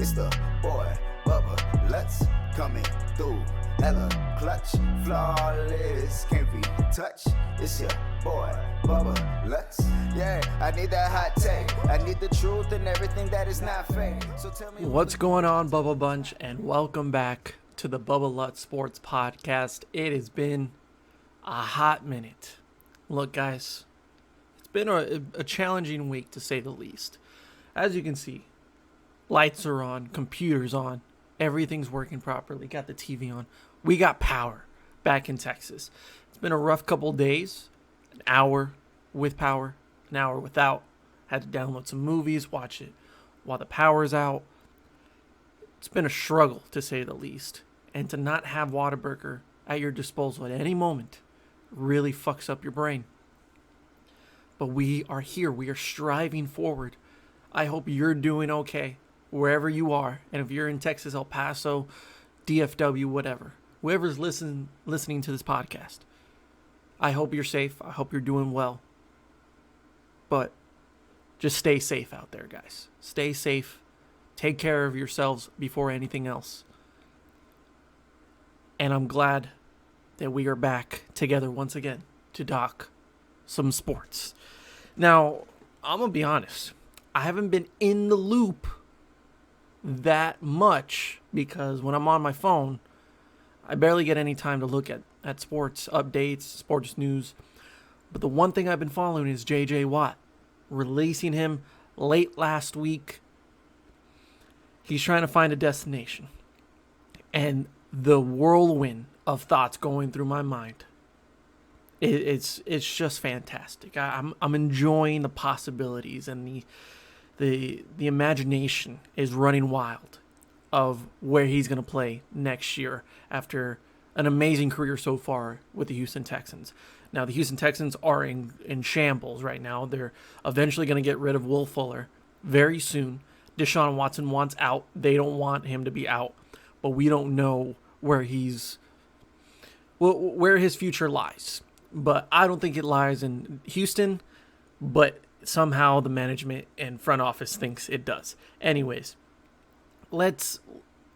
It's the boy, Bubba, let's coming through. Hella clutch, flawless, can't be touched. It's your boy, Bubba, let's. Yeah, I need that hot take. I need the truth and everything that is not fake. So tell me What's going on, Bubba Bunch, and welcome back to the Bubba Lutz Sports Podcast. It has been a hot minute. Look, guys, it's been a challenging week to say the least. As you can see, lights are on, computers on, everything's working properly, got the TV on. We got power back in Texas. It's been a rough couple days, an hour with power, an hour without. Had to download some movies, watch it while the power's out. It's been a struggle, to say the least. And to not have Whataburger at your disposal at any moment really fucks up your brain. But we are here. We are striving forward. I hope you're doing okay wherever you are. And if you're in Texas, El Paso, DFW, whatever, whoever's listening to this podcast, I hope you're safe. I hope you're doing well. But just stay safe out there, guys. Stay safe. Take care of yourselves before anything else. And I'm glad that we are back together once again to talk some sports. Now, I'm going to be honest. I haven't been in the loop that much because when I'm on my phone, I barely get any time to look at sports updates, sports news. But the one thing I've been following is J.J. Watt. Releasing him late last week. He's trying to find a destination. And the whirlwind of thoughts going through my mind, it's just fantastic. I'm enjoying the possibilities, and the imagination is running wild of where he's going to play next year after an amazing career so far with the Houston Texans. Now, the Houston Texans are in shambles right now. They're eventually going to get rid of Will Fuller very soon. Deshaun Watson wants out. They don't want him to be out. But we don't know where his future lies. But I don't think it lies in Houston. But somehow the management and front office thinks it does. Anyways,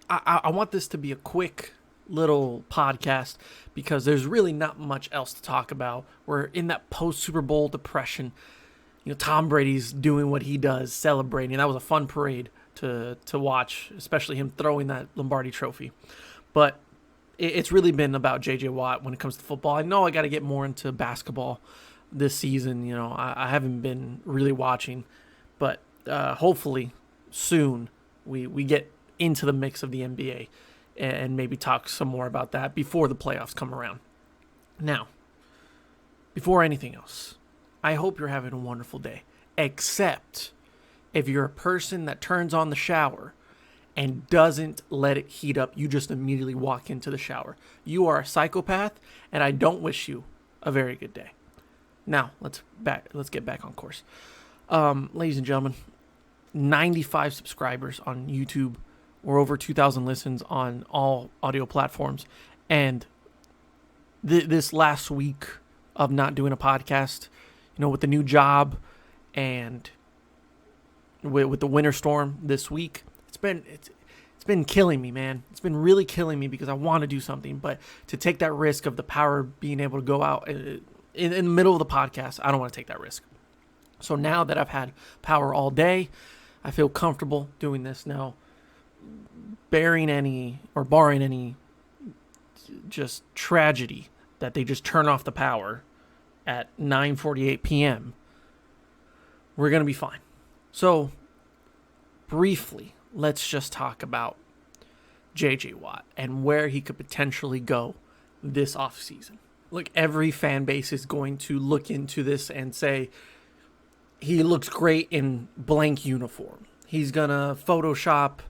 I want this to be a quick little podcast because there's really not much else to talk about. We're in that post-Super Bowl depression. You know, Tom Brady's doing what he does, celebrating. That was a fun parade to watch, especially him throwing that Lombardi trophy. But it's really been about J.J. Watt when it comes to football. I know I got to get more into basketball this season. You know, I haven't been really watching. But hopefully soon we get into the mix of the NBA and maybe talk some more about that before the playoffs come around. Now, before anything else, I hope you're having a wonderful day, except if you're a person that turns on the shower and doesn't let it heat up, you just immediately walk into the shower. You are a psychopath, and I don't wish you a very good day. Now, let's get back on course. Ladies and gentlemen, 95 subscribers on YouTube. We're over 2,000 listens on all audio platforms. And this last week of not doing a podcast, you know, with the new job and with the winter storm this week, it's been killing me, man. It's been really killing me because I want to do something. But to take that risk of the power being able to go out in the middle of the podcast, I don't want to take that risk. So now that I've had power all day, I feel comfortable doing this now. Barring any just tragedy that they just turn off the power at 9:48 p.m., we're going to be fine. So, briefly, let's just talk about J.J. Watt and where he could potentially go this offseason. Look, every fan base is going to look into this and say, he looks great in blank uniform. He's going to Photoshop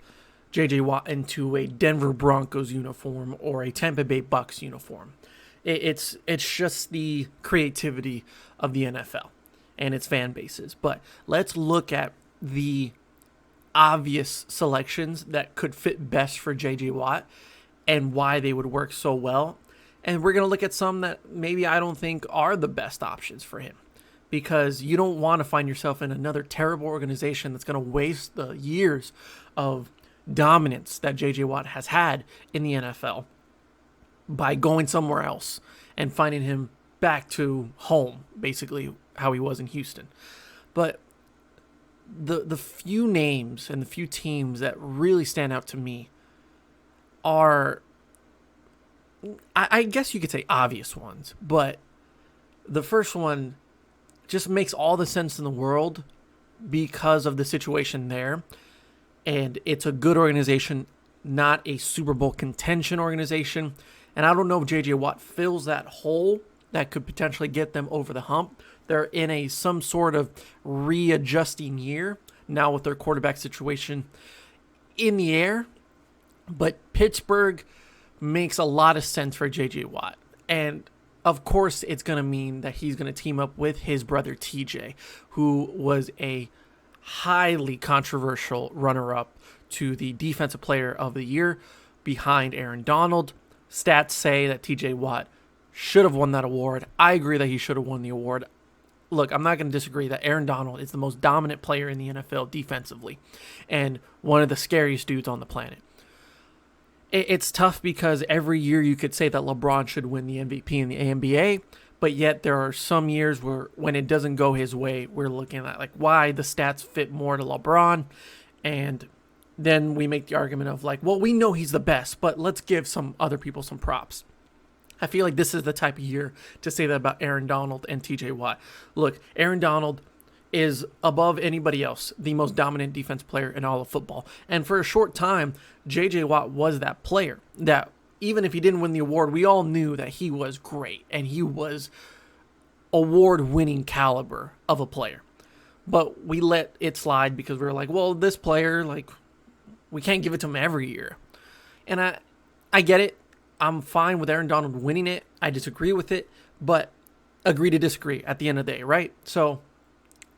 J.J. Watt into a Denver Broncos uniform or a Tampa Bay Bucks uniform. It's just the creativity of the NFL and its fan bases. But let's look at the obvious selections that could fit best for J.J. Watt and why they would work so well. And we're going to look at some that maybe I don't think are the best options for him, because you don't want to find yourself in another terrible organization that's going to waste the years of dominance that J.J. Watt has had in the NFL by going somewhere else and finding him back to home, basically how he was in Houston. But the few names and the few teams that really stand out to me are, I guess you could say, obvious ones, but the first one just makes all the sense in the world because of the situation there. And it's a good organization, not a Super Bowl contention organization. And I don't know if J.J. Watt fills that hole that could potentially get them over the hump. They're in some sort of readjusting year now with their quarterback situation in the air. But Pittsburgh makes a lot of sense for J.J. Watt. And of course, it's going to mean that he's going to team up with his brother TJ, who was a highly controversial runner-up to the Defensive Player of the Year behind Aaron Donald. Stats say that TJ Watt should have won that award. I agree that he should have won the award. Look, I'm not going to disagree that Aaron Donald is the most dominant player in the NFL defensively and one of the scariest dudes on the planet. It's tough because every year you could say that LeBron should win the MVP in the NBA, but yet there are some years where when it doesn't go his way, we're looking at like why the stats fit more to LeBron, and then we make the argument of like, well, we know he's the best, but let's give some other people some props. I feel like this is the type of year to say that about Aaron Donald and TJ Watt. Look, Aaron Donald is above anybody else the most dominant defense player in all of football. And for a short time, J.J. Watt was that player that even if he didn't win the award, we all knew that he was great and he was award-winning caliber of a player. But we let it slide because we were like, well, this player, like, we can't give it to him every year. And I get it. I'm fine with Aaron Donald winning it. I disagree with it, but agree to disagree at the end of the day, right? So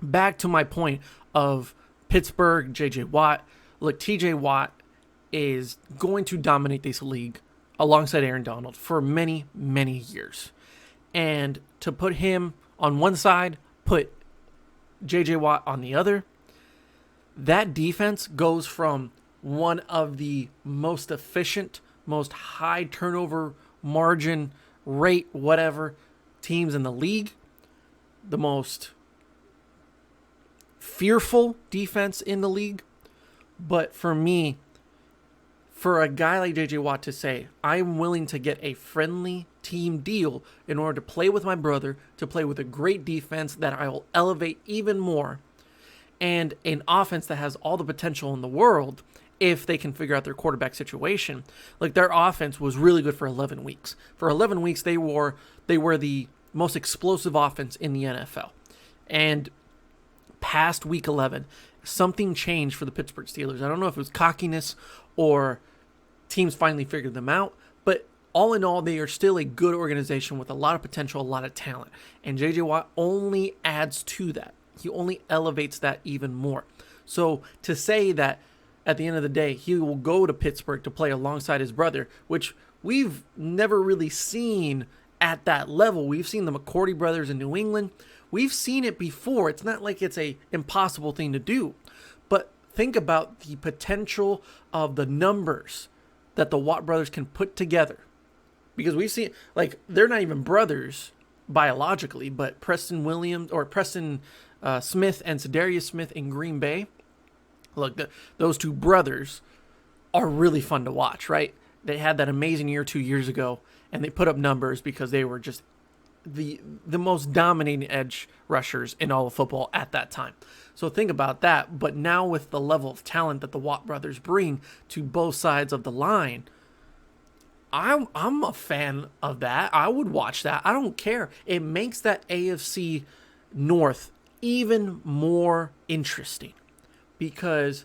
back to my point of Pittsburgh, J.J. Watt. Look, T.J. Watt is going to dominate this league alongside Aaron Donald for many, many years. And to put him on one side, put J.J. Watt on the other, that defense goes from one of the most efficient, most high turnover margin rate, whatever, teams in the league, the most fearful defense in the league. But for me, for a guy like J.J. Watt to say, I'm willing to get a friendly team deal in order to play with my brother, to play with a great defense that I will elevate even more, and an offense that has all the potential in the world if they can figure out their quarterback situation. Like, their offense was really good for 11 weeks. For 11 weeks, they were the most explosive offense in the NFL. And past week 11, something changed for the Pittsburgh Steelers. I don't know if it was cockiness or teams finally figured them out, but all in all, they are still a good organization with a lot of potential, a lot of talent. And J.J. Watt only adds to that. He only elevates that even more. So to say that at the end of the day, he will go to Pittsburgh to play alongside his brother, which we've never really seen at that level. We've seen the McCourty brothers in New England. We've seen it before. It's not like it's a impossible thing to do. But think about the potential of the numbers that the Watt brothers can put together. Because we've seen, like, they're not even brothers biologically, but Preston Smith and Za'Darius Smith in Green Bay. Look, those two brothers are really fun to watch, right? They had that amazing year 2 years ago, and they put up numbers because they were just the most dominating edge rushers in all of football at that time. So think about that. But now with the level of talent that the Watt brothers bring to both sides of the line, I'm a fan of that. I would watch that. I don't care. It makes that AFC North even more interesting because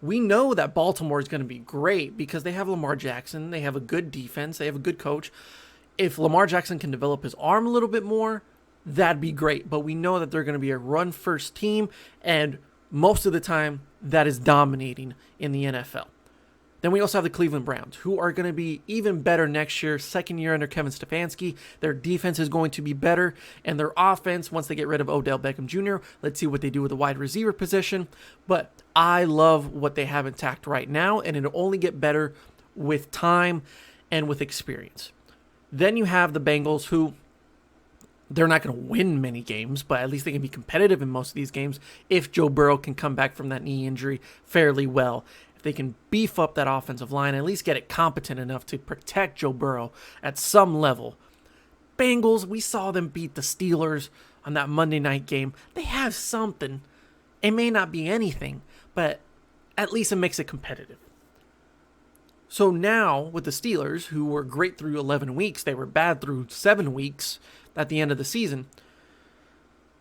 we know that Baltimore is going to be great because they have Lamar Jackson. They have a good defense. They have a good coach. If Lamar Jackson can develop his arm a little bit more, that'd be great. But we know that they're going to be a run-first team, and most of the time, that is dominating in the NFL. Then we also have the Cleveland Browns, who are going to be even better next year, second year under Kevin Stefanski. Their defense is going to be better, and their offense, once they get rid of Odell Beckham Jr., let's see what they do with the wide receiver position. But I love what they have intact right now, and it'll only get better with time and with experience. Then you have the Bengals, who they're not going to win many games, but at least they can be competitive in most of these games if Joe Burrow can come back from that knee injury fairly well. If they can beef up that offensive line, at least get it competent enough to protect Joe Burrow at some level. Bengals, we saw them beat the Steelers on that Monday night game. They have something. It may not be anything, but at least it makes it competitive. So now with the Steelers, who were great through 11 weeks, they were bad through 7 weeks at the end of the season.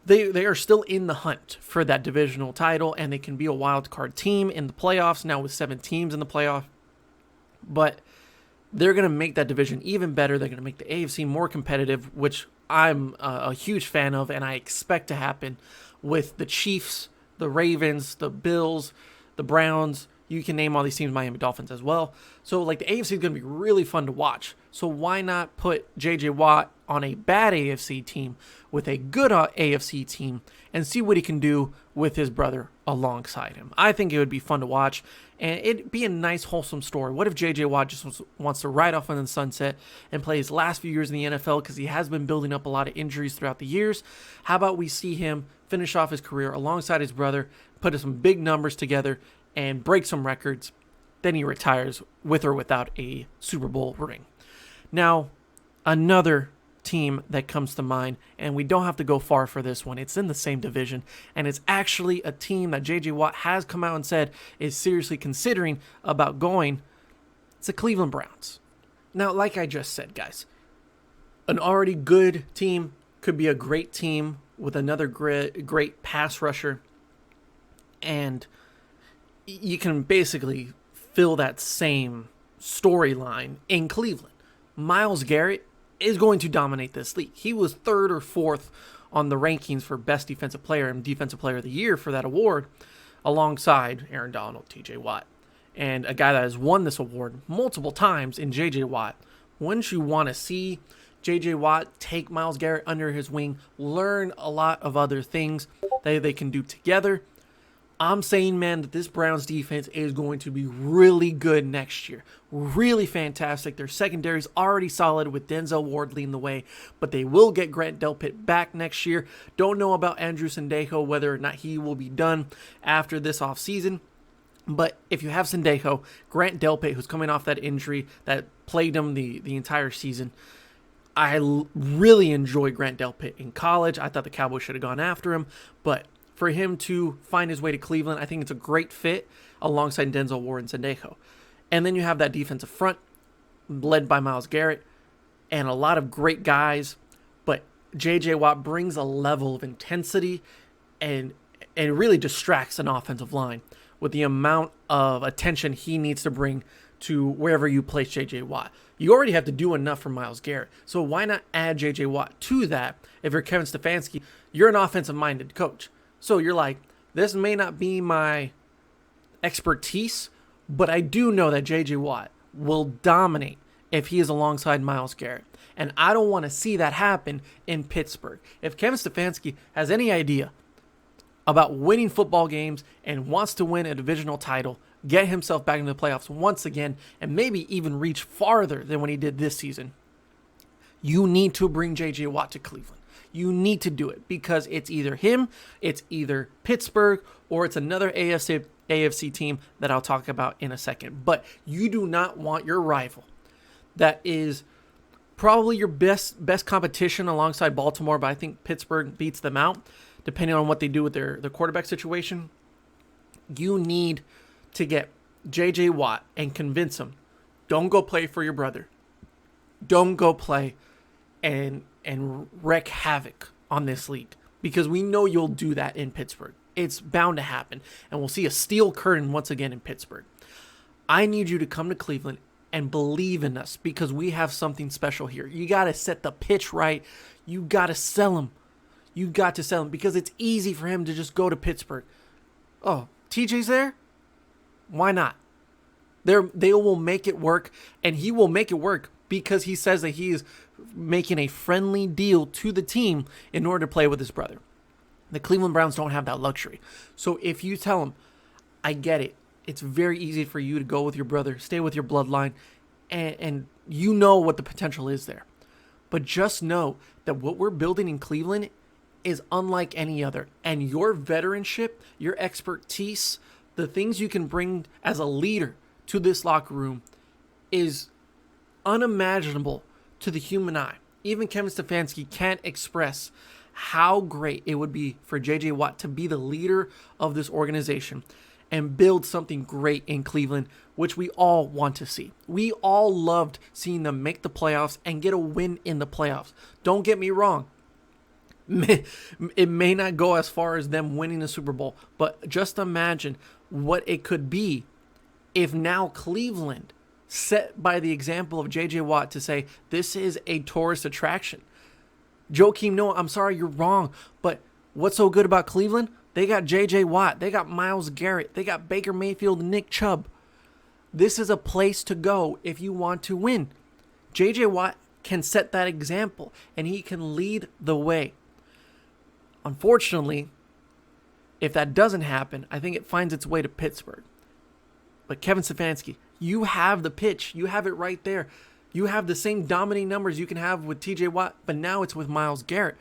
They are still in the hunt for that divisional title, and they can be a wild card team in the playoffs now with 7 teams in the playoff. But they're going to make that division even better. They're going to make the AFC more competitive, which I'm a huge fan of, and I expect to happen with the Chiefs, the Ravens, the Bills, the Browns. You can name all these teams, Miami Dolphins as well. So, like, the AFC is going to be really fun to watch. So why not put J.J. Watt on a bad AFC team with a good AFC team and see what he can do with his brother alongside him? I think it would be fun to watch, and it'd be a nice, wholesome story. What if J.J. Watt just wants to ride off on the sunset and play his last few years in the NFL because he has been building up a lot of injuries throughout the years? How about we see him finish off his career alongside his brother, put some big numbers together, and break some records, then he retires with or without a Super Bowl ring. Now, another team that comes to mind, and we don't have to go far for this one. It's in the same division, and it's actually a team that J.J. Watt has come out and said is seriously considering about going. It's the Cleveland Browns. Now, like I just said, guys, an already good team could be a great team with another great pass rusher, and you can basically fill that same storyline in Cleveland. Myles Garrett is going to dominate this league. He was 3rd or 4th on the rankings for Best Defensive Player and Defensive Player of the Year for that award, alongside Aaron Donald, T.J. Watt, and a guy that has won this award multiple times in J.J. Watt. Wouldn't you want to see J.J. Watt take Myles Garrett under his wing, learn a lot of other things that they can do together? I'm saying, man, that this Browns defense is going to be really good next year. Really fantastic. Their secondary is already solid with Denzel Ward leading the way, but they will get Grant Delpit back next year. Don't know about Andrew Sendejo, whether or not he will be done after this offseason. But if you have Sendejo, Grant Delpit, who's coming off that injury that plagued him the entire season, I really enjoy Grant Delpit in college. I thought the Cowboys should have gone after him, but for him to find his way to Cleveland, I think it's a great fit alongside Denzel Ward and Sendejo. And then you have that defensive front led by Myles Garrett and a lot of great guys, but J.J. Watt brings a level of intensity and really distracts an offensive line with the amount of attention he needs to bring to wherever you place J.J. Watt. You already have to do enough for Myles Garrett, so why not add J.J. Watt to that? If you're Kevin Stefanski, you're an offensive-minded coach. So you're like, this may not be my expertise, but I do know that J.J. Watt will dominate if he is alongside Myles Garrett. And I don't want to see that happen in Pittsburgh. If Kevin Stefanski has any idea about winning football games and wants to win a divisional title, get himself back into the playoffs once again, and maybe even reach farther than when he did this season, you need to bring J.J. Watt to Cleveland. You need to do it because it's either him, it's either Pittsburgh, or it's another AFC team that I'll talk about in a second. But you do not want your rival that is probably your best competition alongside Baltimore, but I think Pittsburgh beats them out depending on what they do with their quarterback situation. You need to get J.J. Watt and convince him, don't go play for your brother. Don't go play and wreak havoc on this league, because we know you'll do that in Pittsburgh. It's bound to happen, and we'll see a steel curtain once again in Pittsburgh. I need you to come to Cleveland and believe in us, because we have something special here. You got to set the pitch right. You got to sell him. You got to sell him, because it's easy for him to just go to Pittsburgh. Oh, TJ's there? Why not? They will make it work, and he will make it work because he says that he is making a friendly deal to the team in order to play with his brother. The Cleveland Browns don't have that luxury. So if you tell him, I get it, it's very easy for you to go with your brother, stay with your bloodline, and you know what the potential is there. But just know that what we're building in Cleveland is unlike any other. And your veteranship, your expertise, the things you can bring as a leader to this locker room is unimaginable to the human eye. Even Kevin Stefanski can't express how great it would be for J.J. Watt to be the leader of this organization and build something great in Cleveland, which we all want to see. We all loved seeing them make the playoffs and get a win in the playoffs. Don't get me wrong. It may not go as far as them winning the Super Bowl, but just imagine what it could be if now Cleveland set by the example of J.J. Watt to say, this is a tourist attraction. Joakim Noah, I'm sorry, you're wrong, but what's so good about Cleveland? They got J.J. Watt, they got Myles Garrett, they got Baker Mayfield and Nick Chubb. This is a place to go if you want to win. J.J. Watt can set that example, and he can lead the way. Unfortunately, if that doesn't happen, I think it finds its way to Pittsburgh. But Kevin Stefanski, you have the pitch. You have it right there. You have the same dominating numbers you can have with TJ Watt, but now it's with Myles Garrett.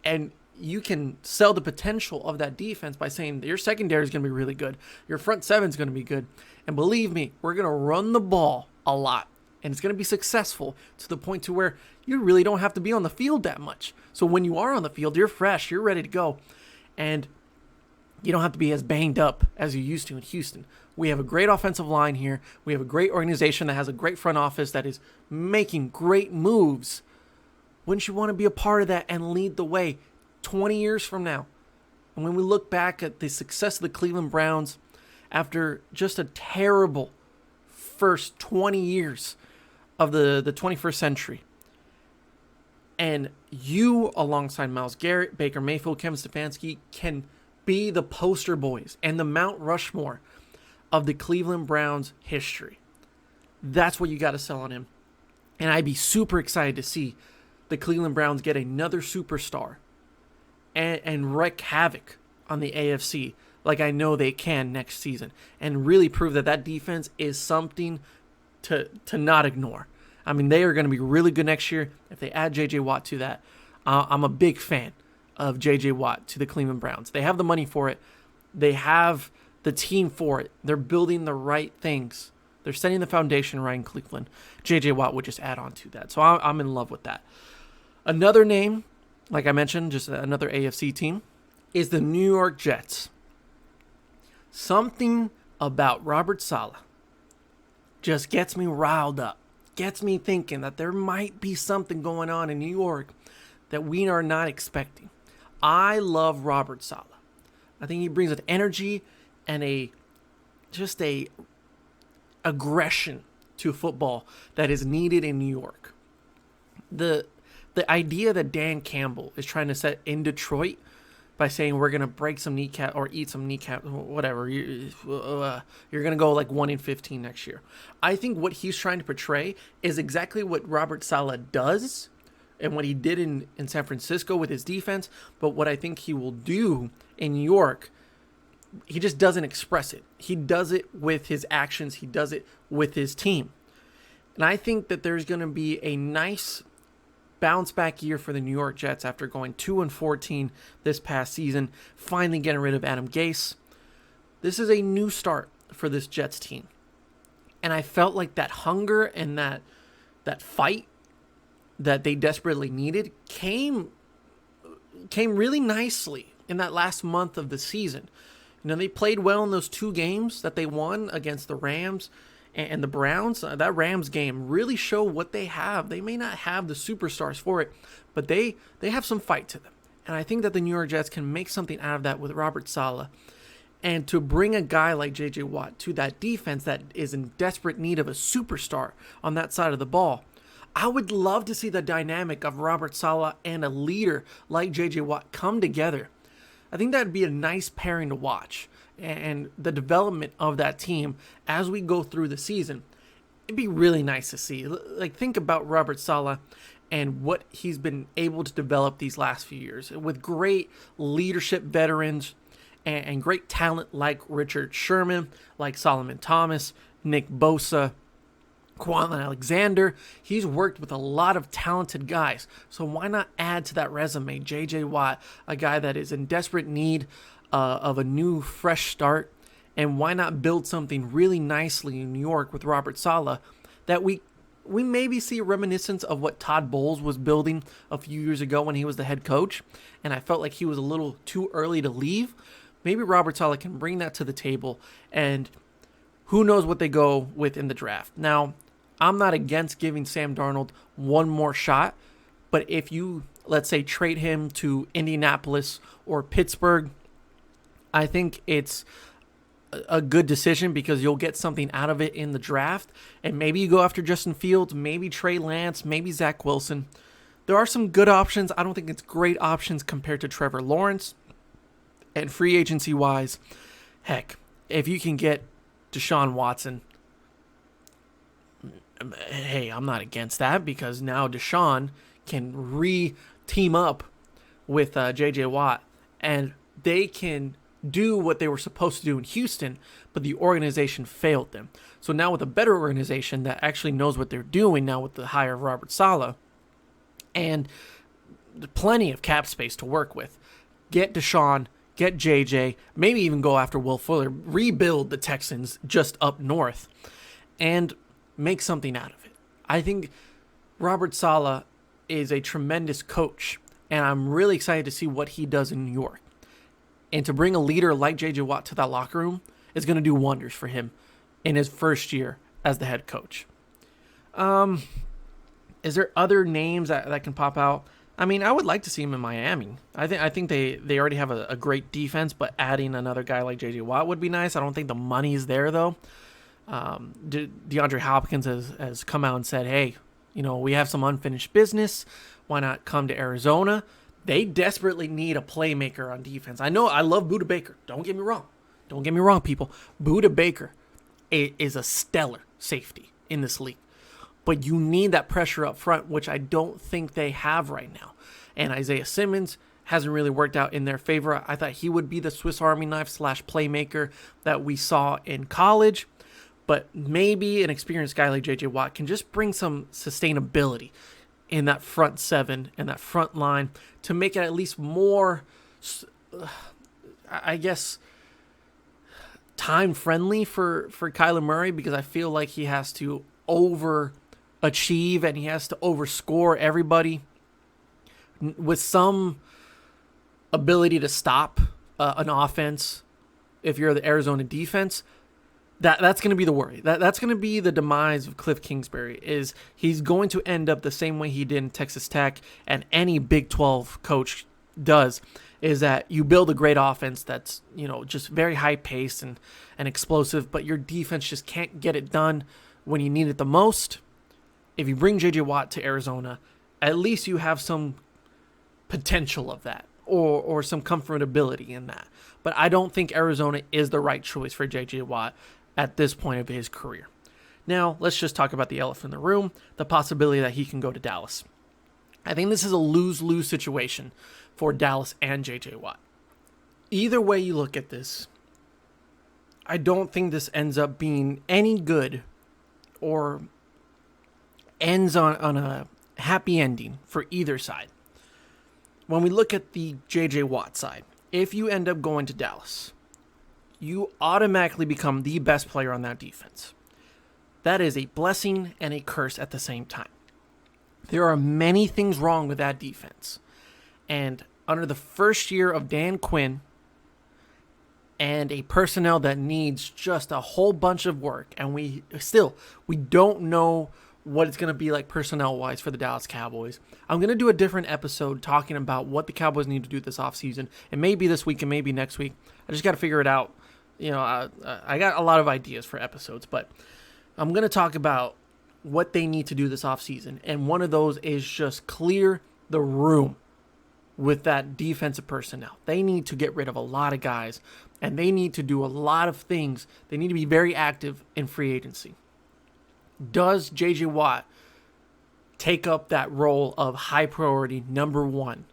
And you can sell the potential of that defense by saying your secondary is going to be really good. Your front seven is going to be good. And believe me, we're going to run the ball a lot. And it's going to be successful to the point to where you really don't have to be on the field that much. So when you are on the field, you're fresh, you're ready to go. And you don't have to be as banged up as you used to in Houston. We have a great offensive line here. We have a great organization that has a great front office that is making great moves. Wouldn't you want to be a part of that and lead the way 20 years from now? And when we look back at the success of the Cleveland Browns after just a terrible first 20 years of the 21st century, and you, alongside Myles Garrett, Baker Mayfield, Kevin Stefanski, can be the poster boys and the Mount Rushmore of the Cleveland Browns history. That's what you got to sell on him. And I'd be super excited to see the Cleveland Browns get another superstar and wreak havoc on the AFC like I know they can next season, and really prove that that defense is something to not ignore. I mean, they are going to be really good next year if they add J.J. Watt to that. I'm a big fan of J.J. Watt to the Cleveland Browns. They have the money for it. They have the team for it. They're building the right things. They're setting the foundation right in Cleveland. J.J. Watt would just add on to that. So I'm in love with that. Another name, like I mentioned, just another AFC team, is the New York Jets. Something about Robert Saleh just gets me riled up. Gets me thinking that there might be something going on in New York that we are not expecting. I love Robert Saleh. I think he brings an energy and a aggression to football that is needed in New York. The idea that Dan Campbell is trying to set in Detroit by saying we're going to break some kneecap or eat some kneecap, whatever, you're going to go like 1-15 next year. I think what he's trying to portray is exactly what Robert Saleh does and what he did in San Francisco with his defense, but what I think he will do in New York, he just doesn't express it. He does it with his actions. He does it with his team. And I think that there's going to be a nice bounce back year for the New York Jets after going 2-14 this past season, finally getting rid of Adam Gase. This is a new start for this Jets team. And I felt like that hunger and that fight that they desperately needed came really nicely in that last month of the season. You know, they played well in those two games that they won against the Rams and the Browns. That Rams game really showed what they have. They may not have the superstars for it, but they have some fight to them. And I think that the New York Jets can make something out of that with Robert Saleh. And to bring a guy like J.J. Watt to that defense that is in desperate need of a superstar on that side of the ball, I would love to see the dynamic of Robert Saleh and a leader like J.J. Watt come together. I think that'd be a nice pairing to watch. And the development of that team as we go through the season, it'd be really nice to see. Like, think about Robert Saleh and what he's been able to develop these last few years with great leadership veterans and great talent like Richard Sherman, like Solomon Thomas, Nick Bosa, Quan Alexander. He's worked with a lot of talented guys. So why not add to that resume J.J. Watt, a guy that is in desperate need of a new, fresh start? And why not build something really nicely in New York with Robert Saleh that we maybe see a reminiscence of what Todd Bowles was building a few years ago when he was the head coach, and I felt like he was a little too early to leave. Maybe Robert Saleh can bring that to the table, and who knows what they go with in the draft. Now, I'm not against giving Sam Darnold one more shot, but if you, let's say, trade him to Indianapolis or Pittsburgh, I think it's a good decision because you'll get something out of it in the draft. And maybe you go after Justin Fields, maybe Trey Lance, maybe Zach Wilson. There are some good options. I don't think it's great options compared to Trevor Lawrence. And free agency-wise, heck, if you can get Deshaun Watson, hey, I'm not against that because now Deshaun can re-team up with J.J. Watt, and they can do what they were supposed to do in Houston, but the organization failed them. So now with a better organization that actually knows what they're doing now with the hire of Robert Saleh and plenty of cap space to work with, get Deshaun, get JJ, maybe even go after Will Fuller, rebuild the Texans just up north, and make something out of it. I think Robert Saleh is a tremendous coach, and I'm really excited to see what he does in New York. And to bring a leader like J.J. Watt to that locker room is going to do wonders for him in his first year as the head coach. Is there other names that can pop out? I mean, I would like to see him in Miami. I think they already have a great defense, but adding another guy like J.J. Watt would be nice. I don't think the money's there, though. DeAndre Hopkins has come out and said, hey, we have some unfinished business. Why not come to Arizona? They desperately need a playmaker on defense. I know I love Budda Baker. Don't get me wrong, people. Budda Baker is a stellar safety in this league. But you need that pressure up front, which I don't think they have right now. And Isaiah Simmons hasn't really worked out in their favor. I thought he would be the Swiss Army knife / playmaker that we saw in college. But maybe an experienced guy like J.J. Watt can just bring some sustainability in that front seven and that front line to make it at least more, I guess, time-friendly for Kyler Murray, because I feel like he has to overachieve and he has to overscore everybody with some ability to stop an offense. If you're the Arizona defense, that's going to be the worry. That's going to be the demise of Cliff Kingsbury, is he's going to end up the same way he did in Texas Tech, and any Big 12 coach does, is that you build a great offense that's, just very high-paced and explosive, but your defense just can't get it done when you need it the most. If you bring J.J. Watt to Arizona, at least you have some potential of that, or some comfortability in that. But I don't think Arizona is the right choice for J.J. Watt at this point of his career. Now, let's just talk about the elephant in the room, the possibility that he can go to Dallas. I think this is a lose-lose situation for Dallas and J.J. Watt. Either way you look at this, I don't think this ends up being any good or ends on a happy ending for either side. When we look at the J.J. Watt side, if you end up going to Dallas, you automatically become the best player on that defense. That is a blessing and a curse at the same time. There are many things wrong with that defense. And under the first year of Dan Quinn and a personnel that needs just a whole bunch of work, and we don't know what it's going to be like personnel-wise for the Dallas Cowboys. I'm going to do a different episode talking about what the Cowboys need to do this offseason. It may be this week, it may be next week. I just got to figure it out. I got a lot of ideas for episodes, but I'm going to talk about what they need to do this offseason. And one of those is just clear the room with that defensive personnel. They need to get rid of a lot of guys, and they need to do a lot of things. They need to be very active in free agency. Does J.J. Watt take up that role of high priority number one?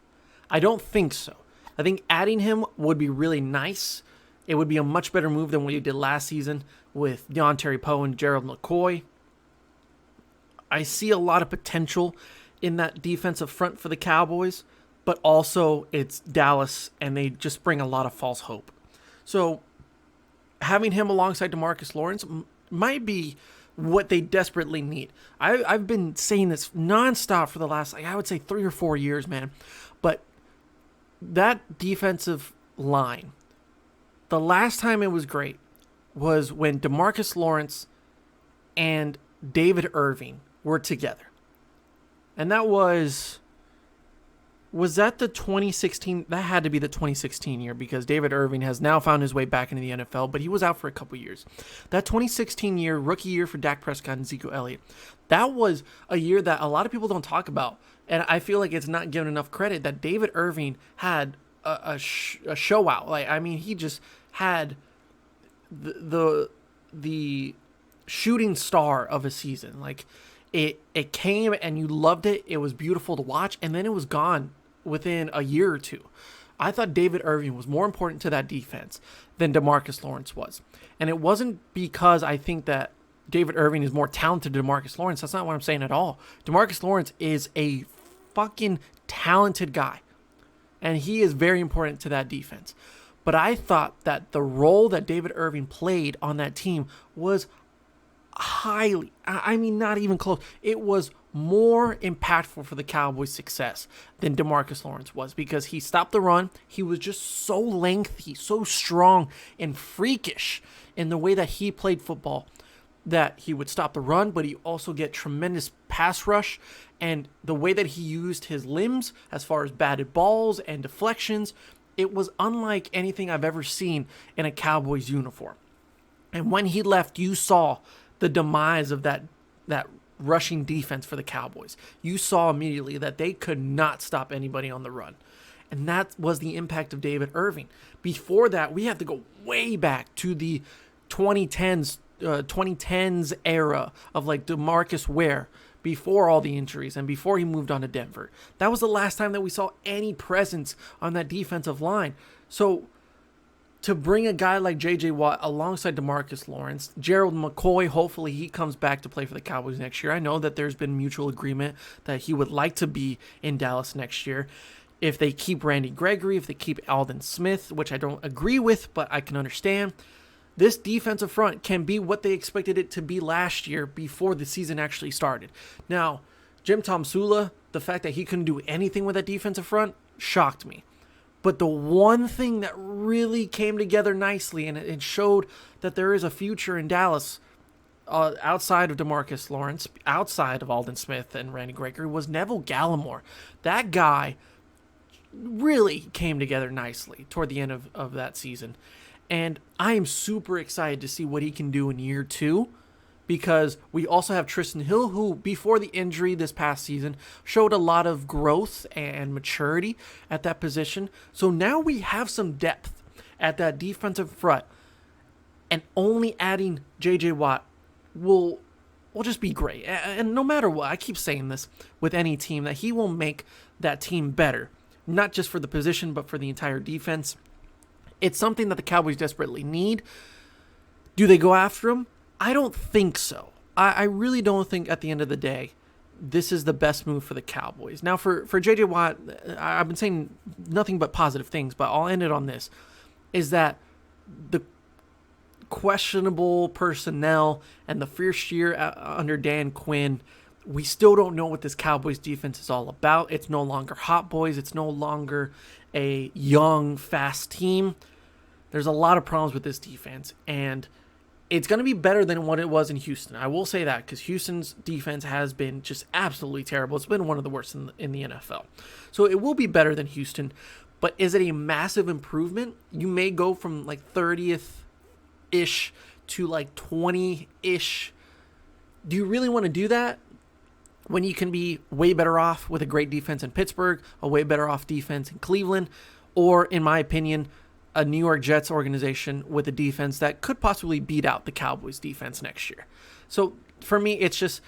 I don't think so. I think adding him would be really nice. It would be a much better move than what he did last season with Deontay Poe and Gerald McCoy. I see a lot of potential in that defensive front for the Cowboys, but also it's Dallas, and they just bring a lot of false hope. So having him alongside DeMarcus Lawrence might be what they desperately need. I've been saying this nonstop for the last, I would say 3 or 4 years, man. But that defensive line, the last time it was great was when DeMarcus Lawrence and David Irving were together. And that was that the 2016? That had to be the 2016 year, because David Irving has now found his way back into the NFL, but he was out for a couple years. That 2016 year, rookie year for Dak Prescott and Ezekiel Elliott, that was a year that a lot of people don't talk about. And I feel like it's not given enough credit that David Irving had a show out. He just had the shooting star of a season. It came and you loved it. It was beautiful to watch, and then it was gone within a year or two. I thought David Irving was more important to that defense than DeMarcus Lawrence was. And it wasn't because I think that David Irving is more talented than DeMarcus Lawrence. That's not what I'm saying at all. DeMarcus Lawrence is a fucking talented guy, and he is very important to that defense. But I thought that the role that David Irving played on that team was highly, not even close. It was more impactful for the Cowboys' success than DeMarcus Lawrence was, because he stopped the run. He was just so lengthy, so strong, and freakish in the way that he played football, that he would stop the run, but he also get tremendous pass rush. And the way that he used his limbs as far as batted balls and deflections, it was unlike anything I've ever seen in a Cowboys uniform. And when he left, you saw the demise of that rushing defense for the Cowboys. You saw immediately that they could not stop anybody on the run. And that was the impact of David Irving. Before that, we have to go way back to the 2010s era of DeMarcus Ware, before all the injuries and before he moved on to Denver. That was the last time that we saw any presence on that defensive line. So to bring a guy like J.J. Watt alongside DeMarcus Lawrence, Gerald McCoy, hopefully he comes back to play for the Cowboys next year. I know that there's been mutual agreement that he would like to be in Dallas next year. If they keep Randy Gregory, if they keep Aldon Smith, which I don't agree with, but I can understand, this defensive front can be what they expected it to be last year before the season actually started. Now, Jim Tomsula, the fact that he couldn't do anything with that defensive front shocked me. But the one thing that really came together nicely, and it showed that there is a future in Dallas outside of DeMarcus Lawrence, outside of Aldon Smith and Randy Gregory, was Neville Gallimore. That guy really came together nicely toward the end of that season. And I am super excited to see what he can do in year 2, because we also have Tristan Hill, who before the injury this past season showed a lot of growth and maturity at that position. So now we have some depth at that defensive front, and only adding J.J. Watt will just be great. And no matter what, I keep saying this with any team, that he will make that team better, not just for the position, but for the entire defense. It's something that the Cowboys desperately need. Do they go after him? I don't think so. I really don't think at the end of the day this is the best move for the Cowboys. Now, for J.J. Watt, I've been saying nothing but positive things, but I'll end it on this, is that the questionable personnel and the first year under Dan Quinn, we still don't know what this Cowboys defense is all about. It's no longer Hot Boys. It's no longer a young, fast team. There's a lot of problems with this defense, and it's going to be better than what it was in Houston. I will say that, because Houston's defense has been just absolutely terrible. It's been one of the worst in the NFL. So it will be better than Houston, but is it a massive improvement? You may go from 30th-ish to 20-ish. Do you really want to do that? when you can be way better off with a great defense in Pittsburgh, a way better off defense in Cleveland, or, in my opinion, a New York Jets organization with a defense that could possibly beat out the Cowboys defense next year. So for me, it's just,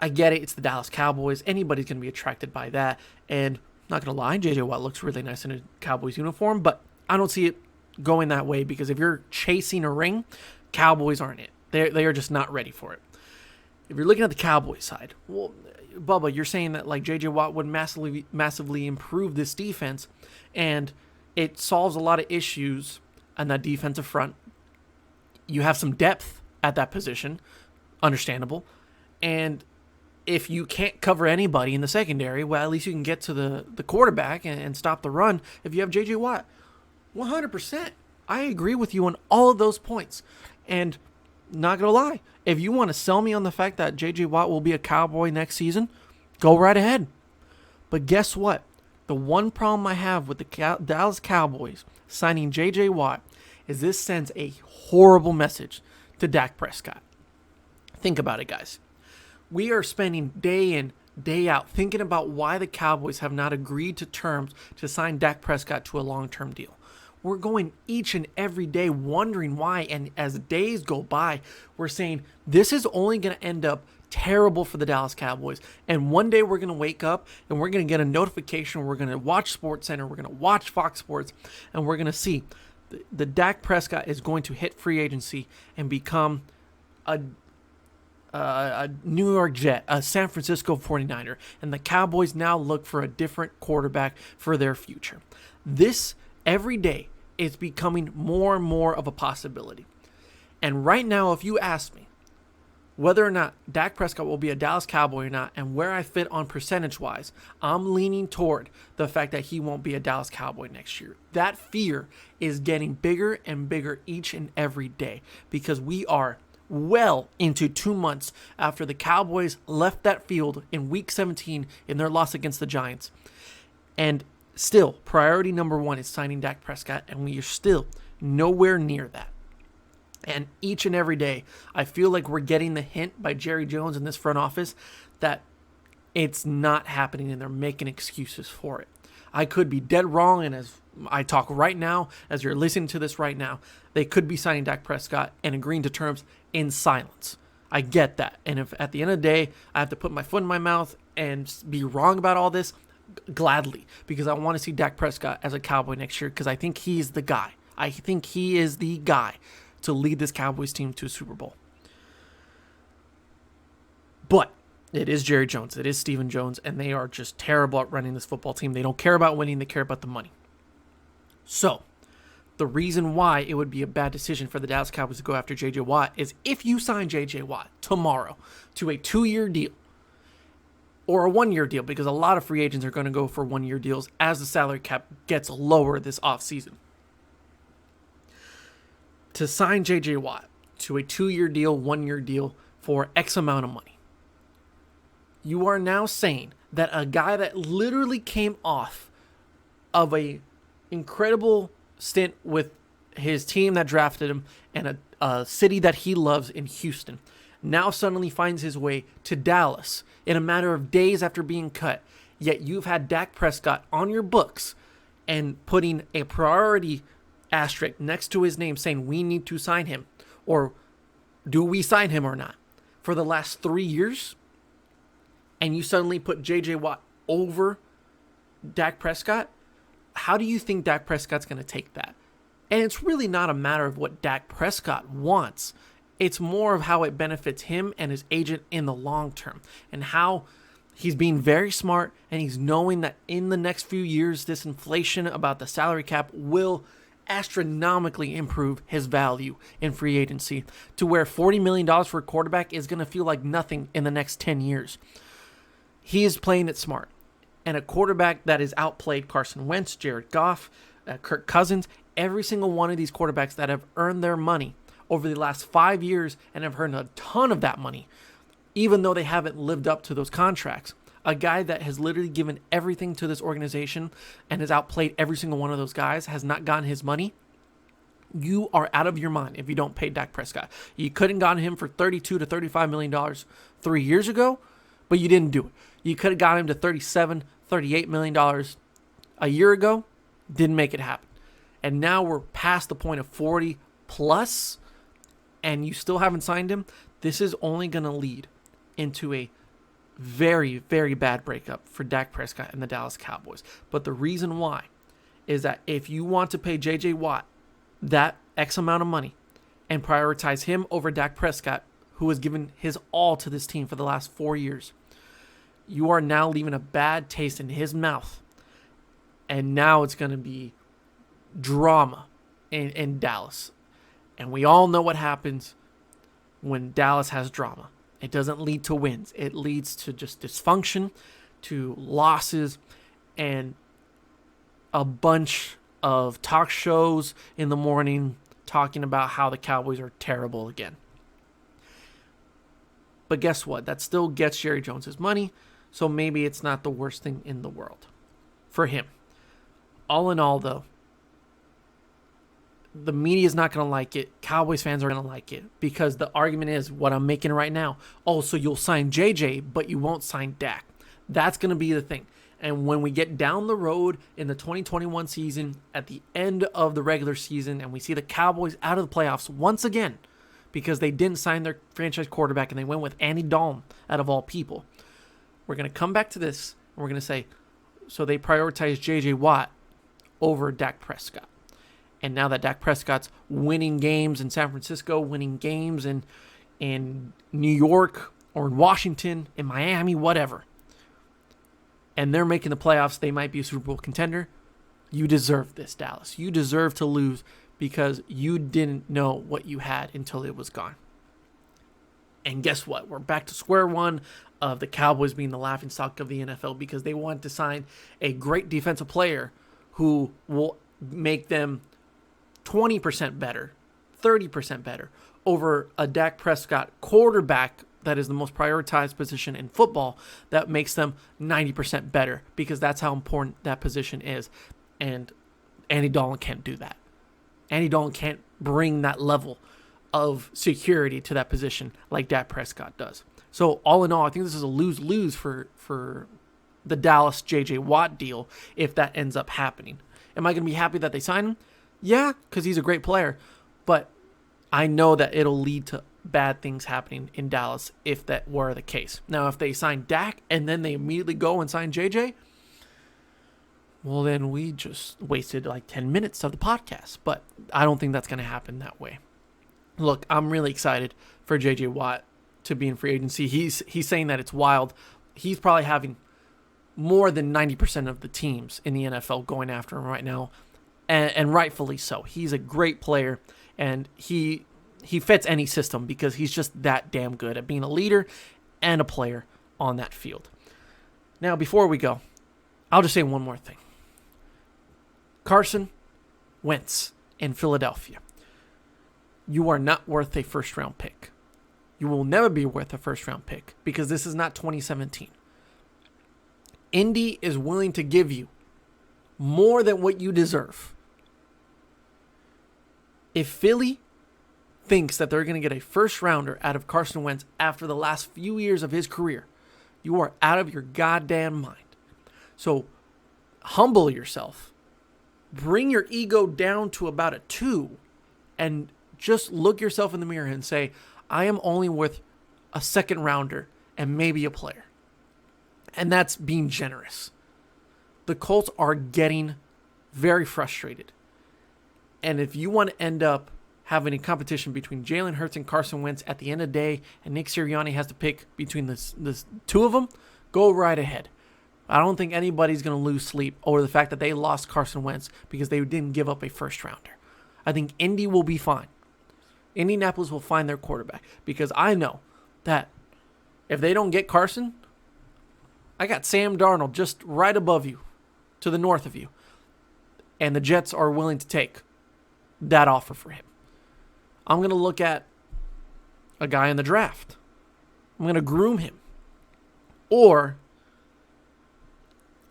I get it. It's the Dallas Cowboys. Anybody's going to be attracted by that. And not going to lie, J.J. Watt looks really nice in a Cowboys uniform, but I don't see it going that way because if you're chasing a ring, Cowboys aren't it. They are just not ready for it. If you're looking at the Cowboys side, well, Bubba, you're saying that like J.J. Watt would massively improve this defense, and it solves a lot of issues on that defensive front. You have some depth at that position, understandable, and if you can't cover anybody in the secondary, well, at least you can get to the quarterback and stop the run if you have J.J. Watt. 100%. I agree with you on all of those points. And not going to lie, if you want to sell me on the fact that J.J. Watt will be a Cowboy next season, go right ahead. But guess what? The one problem I have with the Dallas Cowboys signing J.J. Watt is this sends a horrible message to Dak Prescott. Think about it, guys. We are spending day in, day out thinking about why the Cowboys have not agreed to terms to sign Dak Prescott to a long-term deal. We're going each and every day wondering why, and as days go by, we're saying this is only going to end up terrible for the Dallas Cowboys. And one day we're going to wake up and we're going to get a notification. We're going to watch SportsCenter. We're going to watch Fox Sports, and we're going to see the Dak Prescott is going to hit free agency and become a New York Jet, a San Francisco 49er, and the Cowboys now look for a different quarterback for their future. This, every day, is becoming more and more of a possibility. And right now, if you ask me whether or not Dak Prescott will be a Dallas Cowboy or not, and where I fit on percentage-wise, I'm leaning toward the fact that he won't be a Dallas Cowboy next year. That fear is getting bigger and bigger each and every day because we are well into 2 months after the Cowboys left that field in Week 17 in their loss against the Giants. And still, priority number one is signing Dak Prescott, and we are still nowhere near that. And each and every day, I feel like we're getting the hint by Jerry Jones in this front office that it's not happening and they're making excuses for it. I could be dead wrong, and as I talk right now, as you're listening to this right now, they could be signing Dak Prescott and agreeing to terms in silence. I get that. And if at the end of the day, I have to put my foot in my mouth and be wrong about all this, gladly, because I want to see Dak Prescott as a Cowboy next year because I think he's the guy. I think he is the guy to lead this Cowboys team to a Super Bowl. But it is Jerry Jones. It is Stephen Jones, and they are just terrible at running this football team. They don't care about winning. They care about the money. So, the reason why it would be a bad decision for the Dallas Cowboys to go after J.J. Watt is if you sign J.J. Watt tomorrow to a 2-year deal or a 1-year deal, because a lot of free agents are going to go for 1-year deals as the salary cap gets lower this offseason. To sign J.J. Watt to a 2-year deal, 1-year deal for X amount of money, you are now saying that a guy that literally came off of a incredible stint with his team that drafted him and a city that he loves in Houston now suddenly finds his way to Dallas in a matter of days after being cut. Yet you've had Dak Prescott on your books and putting a priority asterisk next to his name saying we need to sign him, or do we sign him or not, for the last 3 years, and you suddenly put J.J. Watt over Dak Prescott. How do you think Dak Prescott's going to take that? And it's really not a matter of what Dak Prescott wants. It's more of how it benefits him and his agent in the long term, and how he's being very smart, and he's knowing that in the next few years, this inflation about the salary cap will astronomically improve his value in free agency to where $40 million for a quarterback is going to feel like nothing in the next 10 years. He is playing it smart. And a quarterback that has outplayed Carson Wentz, Jared Goff, Kirk Cousins, every single one of these quarterbacks that have earned their money over the last 5 years and have earned a ton of that money, even though they haven't lived up to those contracts. A guy that has literally given everything to this organization and has outplayed every single one of those guys has not gotten his money. You are out of your mind if you don't pay Dak Prescott. You couldn't gotten him for $32 to $35 million 3 years ago, but you didn't do it. You could have got him to $37, $38 million a year ago. Didn't make it happen. And now we're past the point of 40 plus, and you still haven't signed him. This is only going to lead into a very, very bad breakup for Dak Prescott and the Dallas Cowboys. But the reason why is that if you want to pay J.J. Watt that X amount of money and prioritize him over Dak Prescott, who has given his all to this team for the last 4 years, you are now leaving a bad taste in his mouth. And now it's going to be drama in Dallas. And we all know what happens when Dallas has drama. It doesn't lead to wins. It leads to just dysfunction, to losses, and a bunch of talk shows in the morning talking about how the Cowboys are terrible again. But guess what? That still gets Jerry Jones his money, so maybe it's not the worst thing in the world for him. All in all, though, the media is not going to like it. Cowboys fans are going to like it because the argument is what I'm making right now. Oh, so you'll sign JJ, but you won't sign Dak. That's going to be the thing. And when we get down the road in the 2021 season, at the end of the regular season, and we see the Cowboys out of the playoffs once again because they didn't sign their franchise quarterback and they went with Andy Dalton out of all people, we're going to come back to this and we're going to say, so they prioritized J.J. Watt over Dak Prescott. And now that Dak Prescott's winning games in San Francisco, winning games in New York or in Washington, in Miami, whatever, and they're making the playoffs, they might be a Super Bowl contender. You deserve this, Dallas. You deserve to lose because you didn't know what you had until it was gone. And guess what? We're back to square one of the Cowboys being the laughingstock of the NFL because they wanted to sign a great defensive player who will make them 20% better, 30% better over a Dak Prescott quarterback that is the most prioritized position in football that makes them 90% better because that's how important that position is. And Andy Dalton can't do that. Andy Dalton can't bring that level of security to that position like Dak Prescott does. So all in all, I think this is a lose-lose for the Dallas J.J. Watt deal if that ends up happening. Am I going to be happy that they signed him? Yeah, because he's a great player. But I know that it'll lead to bad things happening in Dallas if that were the case. Now, if they sign Dak and then they immediately go and sign JJ, well, then we just wasted like 10 minutes of the podcast. But I don't think that's going to happen that way. Look, I'm really excited for JJ Watt to be in free agency. He's saying that it's wild. He's probably having more than 90% of the teams in the NFL going after him right now, and rightfully so. He's a great player, and he fits any system because he's just that damn good at being a leader and a player on that field. Now, before we go, I'll just say one more thing. Carson Wentz in Philadelphia. You are not worth a first-round pick. You will never be worth a first-round pick because this is not 2017. Indy is willing to give you more than what you deserve. If Philly thinks that they're going to get a first-rounder out of Carson Wentz after the last few years of his career, you are out of your goddamn mind. So humble yourself. Bring your ego down to about a 2 and just look yourself in the mirror and say, I am only worth a second-rounder and maybe a player. And that's being generous. The Colts are getting very frustrated. And if you want to end up having a competition between Jalen Hurts and Carson Wentz at the end of the day, and Nick Sirianni has to pick between the two of them, go right ahead. I don't think anybody's going to lose sleep over the fact that they lost Carson Wentz because they didn't give up a first-rounder. I think Indy will be fine. Indianapolis will find their quarterback because I know that if they don't get Carson, I got Sam Darnold just right above you, to the north of you. And the Jets are willing to take that offer for him. I'm going to look at a guy in the draft. I'm going to groom him. Or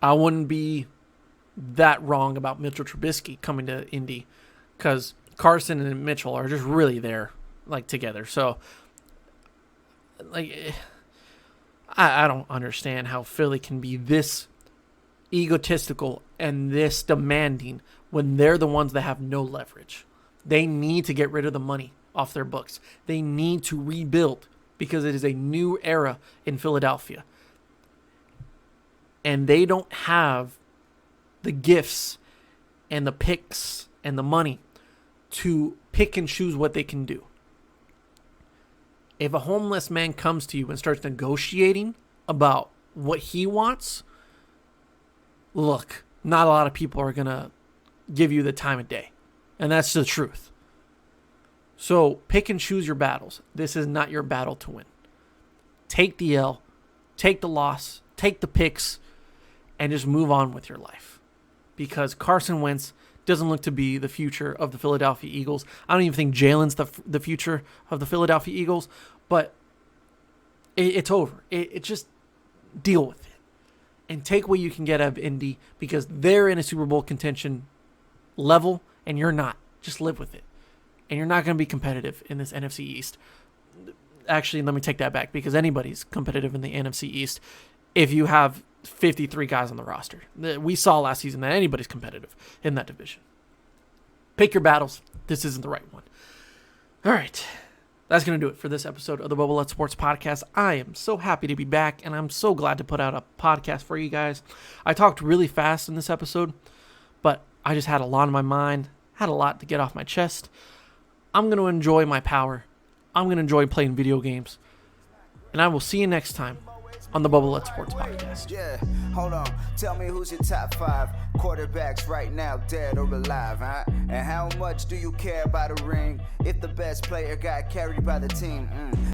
I wouldn't be that wrong about Mitchell Trubisky coming to Indy because Carson and Mitchell are just really there, like, together. So, like, I don't understand how Philly can be this egotistical and this demanding when they're the ones that have no leverage. They need to get rid of the money off their books. They need to rebuild because it is a new era in Philadelphia. And they don't have the gifts and the picks and the money to pick and choose what they can do. If a homeless man comes to you and starts negotiating about what he wants, look, not a lot of people are going to give you the time of day. And that's the truth. So pick and choose your battles. This is not your battle to win. Take the L, take the loss, take the picks, and just move on with your life. Because Carson Wentz doesn't look to be the future of the Philadelphia Eagles. I don't even think Jalen's the future of the Philadelphia Eagles, but it's over. It just deal with it and take what you can get out of Indy because they're in a Super Bowl contention level and you're not. Just live with it. And you're not going to be competitive in this NFC East. Actually, let me take that back because anybody's competitive in the NFC East if you have 53 guys on the roster. We saw last season that anybody's competitive in that division. Pick your battles. This isn't the right one. All right. That's going to do it for this episode of the Bubba Lutz Sports Podcast. I am so happy to be back, and I'm so glad to put out a podcast for you guys. I talked really fast in this episode, but I just had a lot on my mind, had a lot to get off my chest. I'm going to enjoy my power. I'm going to enjoy playing video games. And I will see you next time on the Bubba Lutz Sports Podcast. Yeah, hold on. Tell me who's your top 5 quarterbacks right now, dead or alive, huh? And how much do you care about a ring if the best player got carried by the team?